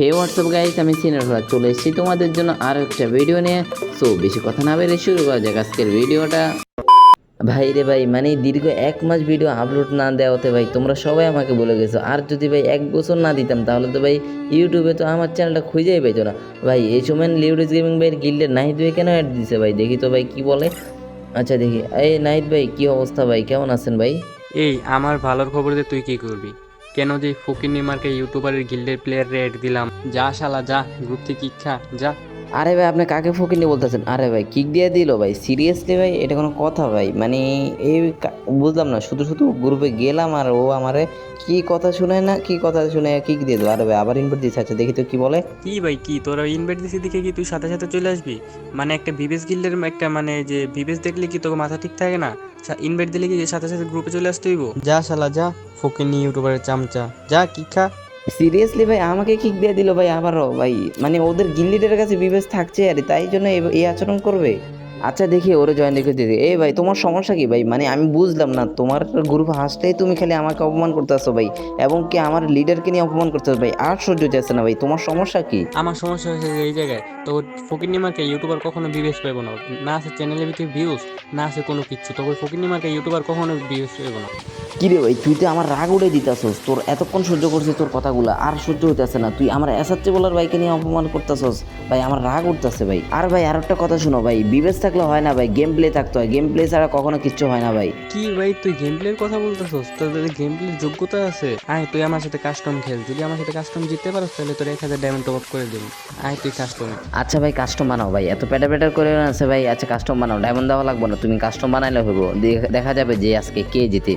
হে WhatsApp guys, আমি senior চলে এসেছি তোমাদের জন্য আরও একটা ভিডিও নিয়ে। সো বেশি কথা না বেরিয়ে শুরু করা যাক আজকের ভিডিওটা। ভাই রে ভাই, মানে দীর্ঘ 1 মাস ভিডিও আপলোড না দেওয়াতে ভাই তোমরা সবাই আমাকে বলে গেছো, আর যদি ভাই 1 বছর না দিতাম তাহলে তো ভাই ইউটিউবে তো আমার চ্যানেলটা খুঁজেই পাইতো না। ভাই এই সময় লিউডিস গেমিং ভাইয়ের গিল্ডের নাহিদ ভাই কেন অ্যাড দিছে ভাই, দেখি তো ভাই কি বলে। আচ্ছা দেখি, এই নাহিদ ভাই কি অবস্থা ভাই, কেমন আছেন ভাই? এই আমার ভালোর খবর যে তুই কি করবি? কেন যে ফকিন্নি মার্কে ইউটিউবারের গিল্ডের প্লেয়ার রেড দিলাম? যা শালা যা, গ্রুপ থেকে ইচ্ছা যা। আরে ভাই আপনি কাকে ফকিনি বলতেছেন? আরে ভাই কিক দিয়ে দিল ভাই, সিরিয়াসলি ভাই এটা কোনো কথা ভাই? মানে এই বুঝলাম না, শুধু শুধু গ্রুপে গেলাম আর ও আমারে কি কথা শুনে না কি কথা শুনে কিক দিয়ে দিল। আরে ভাই আবার ইনভাইট দিচ্ছে, আচ্ছা দেখি তো কি বলে। কি ভাই কি তোরা ইনভাইট দিছি দেখে কি তুই সাথে সাথে চলে আসবি? মানে একটা বিবেস গিল্ডের একটা মানে যে বিবেস দেখলে কি তোকে মাথা ঠিক থাকে না? ইনভাইট দিলে কি সাথে সাথে গ্রুপে চলে আসতে হইব? যা শালা যা, ফকিন্নি ইউটিউবারের চামচা, যা কি খা। সিরিয়াসলি ভাই আমাকে কিক দিয়ে দিল ভাই আবারও ভাই, মানে ওদের গিল্লিডের কাছে বিবেচ থাকছে আর তাই জন্য এই আচরণ করবে। আচ্ছা দেখি ওরে জয়েন রেখে দিদি। এই ভাই তোমার সমস্যা কি ভাই? মানে আমি বুঝলাম না, তোমার গ্রুপ হাসতেই তুমি খালি আমাকে অপমান করতেছো ভাই, এবং কি আমার লিডারকে নিয়ে অপমান করতেছো ভাই, আর সহ্য যাচ্ছে না ভাই, তোমার সমস্যা কি? আমার সমস্যা হয়েছে যে এই জায়গায় তো ফকিন্নি মার্কে ইউটিউবার কখনো ভিউজ পাবো না। না আছে চ্যানেলের ভিতরে ভিউজ, না আছে কোনো কিছু, তবে ফকিন্নি মার্কে ইউটিউবার কখনো ভিউজ পাবো না। কিরে ভাই তুই তো আমার রাগ উড়ে দিতেছস, তোর এতক্ষণ সহ্য করছিস তোর কথাগুলো আর সহ্য হইতেছে না, তুই আমার এসাচ্চে বলার ভাইকে নিয়ে অপমান করতেছস ভাই, আমার রাগ উঠতেছে ভাই। আর ভাই আর একটা কথা শোনো ভাই, বিবেচ থাকলে হয় না ভাই, গেম প্লে থাকতে হয়, গেম প্লে ছাড়া কখনো কিচ্ছু হয় না ভাই। কি ভাই তুই গেম প্লের কথা বলতেছস? তোর যদি গেম প্লের যোগ্যতা আছে, আয় তুই আমার সাথে কাস্টম খেল। যদি আমার সাথে কাস্টম জিততে পারস তাহলে তোর 1000 ডায়মন্ড টপ আপ করে দেবো। আয় তুই কাস্টম। আচ্ছা ভাই কাস্টম বানাও ভাই, এত প্যাটার প্যাটার করে আছে ভাই। আচ্ছা কাস্টম বানাও, ডায়মন্ড দেওয়া লাগবে না, তুমি কাস্টম বানাইলে হইব, দেখা যাবে যে আজকে কে জিতে।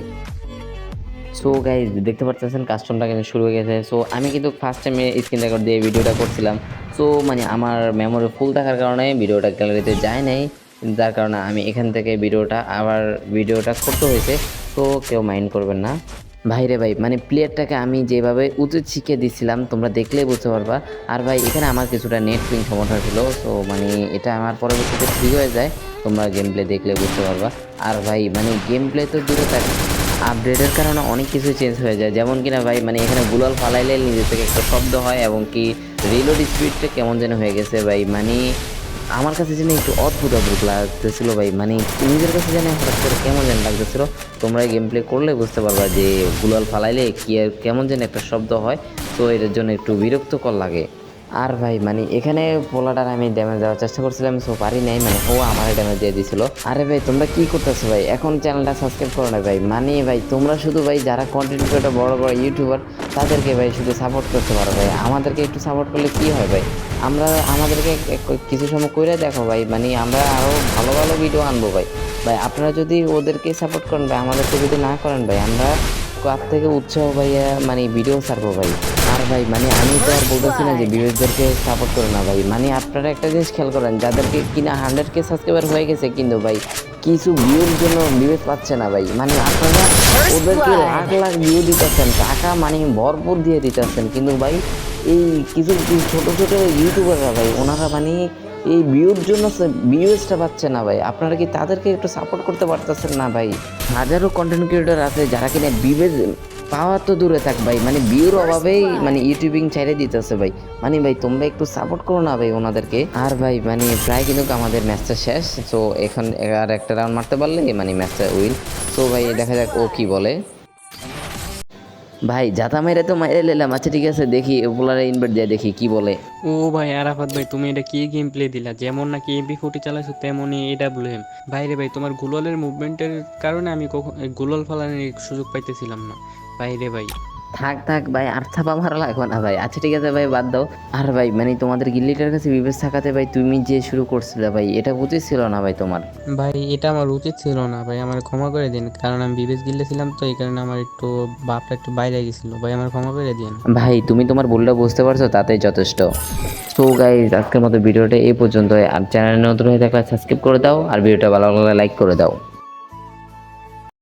সো গাইজ দেখতে পাচ্ছেন কাস্টমটা কিন্তু শুরু হয়ে গেছে। সো আমি কিন্তু ফার্স্ট টাইমে স্ক্রিন রেকর্ড দিয়ে ভিডিওটা করছিলাম। সো মানে আমার মেমোরি ফুল থাকার কারণে ভিডিওটা গ্যালারিতে যায় নাই, যার কারণে আমি এখান থেকে ভিডিওটা করতে হয়েছে। তো কেউ মাইন্ড করবেন না ভাই রে ভাই, মানে প্লেয়ারটাকে আমি যেভাবে উচিত শিখিয়ে দিচ্ছিলাম তোমরা দেখলেই বুঝতে পারবা। আর ভাই এখানে আমার কিছুটা নেট পিং সমস্যা ছিল, সো মানে এটা আমার পরবর্তীতে ঠিক হয়ে যায়, তোমরা গেম প্লে দেখলে বুঝতে পারবা। আর ভাই মানে গেম প্লে তো দূরে থাক, আপডেটের কারণে অনেক কিছু চেঞ্জ হয়ে যায়, যেমন কিনা ভাই মানে এখানে গুলাল ফালাইলে নিজে থেকে একটা শব্দ হয়, এবং কি রিলোড স্পিডটা কেমন যেন হয়ে গেছে ভাই, মানে আমার কাছে যেন একটু অদ্ভুত অদ্ভুত লাগতেছিল ভাই, মানে নিজের কাছে যেন হঠাৎ করে কেমন যেন লাগতেছিল। তোমরা গেম প্লে করলে বুঝতে পারবা যে গুলাল ফালাইলে কি আর কেমন যেন একটা শব্দ হয়, তো এটার জন্য একটু বিরক্তকর লাগে। আর ভাই মানে এখানে পোলাটার আমি ড্যামেজ দেওয়ার চেষ্টা করছিলাম, সো পারি নাই, মানে ও আমার ড্যামেজ দিয়ে দিছিল। আরে ভাই তোমরা কি করতেছো ভাই, এখন চ্যানেলটা সাবস্ক্রাইব করো না ভাই? মানে ভাই তোমরা শুধু ভাই যারা কন্টেন্ট ক্রিয়েটর বড় বড় ইউটিউবার তাদেরকে ভাই শুধু সাপোর্ট করতে পারো ভাই, আমাদেরকে একটু সাপোর্ট করলে কি হয় ভাই? আমাদেরকে কিছু সময় করে দেখো ভাই, মানে আমরা আরও ভালো ভালো ভিডিও আনবো ভাই। ভাই আপনারা যদি ওদেরকে সাপোর্ট করেন ভাই, আমাদেরকে যদি না করেন ভাই, আমরা কার থেকে উৎসাহ ভাইয়া মানে ভিডিও ছাড়বো ভাই। আর ভাই মানে আমি তো আর বলতেছি না যে বিবেকদেরকে সাপোর্ট করে না ভাই, মানে আপনারা একটা জিনিস খেয়াল করেন, যাদেরকে কিনা 100K সাবস্ক্রাইবার হয়ে গেছে কিন্তু ভাই কিছু ভিউর জন্য বিবেক পাচ্ছে না ভাই, মানে আপনারা ওদেরকে লাখ লাখ ভিউ দিতেছেন, টাকা মানে ভরপুর দিয়ে দিতেছেন, কিন্তু ভাই এই কিছু ছোট ছোট ইউটিউবাররা ভাই ওনারা মানে এই ভিউর জন্য ভিউজটা পাচ্ছে না ভাই, আপনারা কি তাদেরকে একটু সাপোর্ট করতে পারতেছেন না ভাই? হাজারো কন্টেন্ট ক্রিয়েটর আছে যারা কিনা ভিউজ পাওয়া তো দূরে থাক ভাই, মানে ভিউর অভাবেই মানে ইউটিউবিং ছেড়ে দিতেছে ভাই, মানে ভাই তোমরা একটু সাপোর্ট করো না ভাই ওনাদেরকে। আর ভাই মানে প্রায় কিন্তু আমাদের ম্যাচটা শেষ, সো এখন আর একটা রাউন্ড মারতে পারলে মানে ম্যাচটা উইন। সো ভাই দেখা যাক ও কি বলে। ভাই জাতা মাইরে তো মাইরে নিলাম, আচ্ছা ঠিক আছে দেখি ওগুলারে ইনভাইট দিয়ে দেখি কি বলে। ও ভাই আরাফাত ভাই, তুমি এটা কি গেম প্লে দিলা? যেমন নাকি MP40 চালাইছো তেমনই AWM। ভাই রে ভাই, তোমার গুলালের মুভমেন্টের কারণে আমি কখন গুলাল ফালানোর সুযোগ পাইতেছিলাম না। ভাই রে ভাই, থাক থাক ভাই আর ছাপা মারা লাগবে না ভাই, আচ্ছা ঠিক আছে ভাই বাদ দাও। আর ভাই মানে তোমাদের গিল্লিটার কাছে বিবেচ থাকাতে ভাই তুমি যে শুরু করছিলে ভাই, এটা উচিত ছিল না ভাই তোমার। ভাই এটা আমার উচিত ছিল না ভাই, আমার ক্ষমা করে দিন। কারণ আমি বিবেচ গিল্ডে ছিলাম তো এই কারণে আমার একটু বাপটা একটু বাইরে গেছিল ভাই, আমার ক্ষমা করে দিন। ভাই তুমি তোমার ভুলটা বুঝতে পারছো, তাতেই যথেষ্ট। সো গাইজ আজকের মতো ভিডিওটা এই পর্যন্ত, আর চ্যানেলে নতুন হয়ে থাকলে সাবস্ক্রাইব করে দাও, আর ভিডিওটা ভালো লাগলে লাইক করে দাও।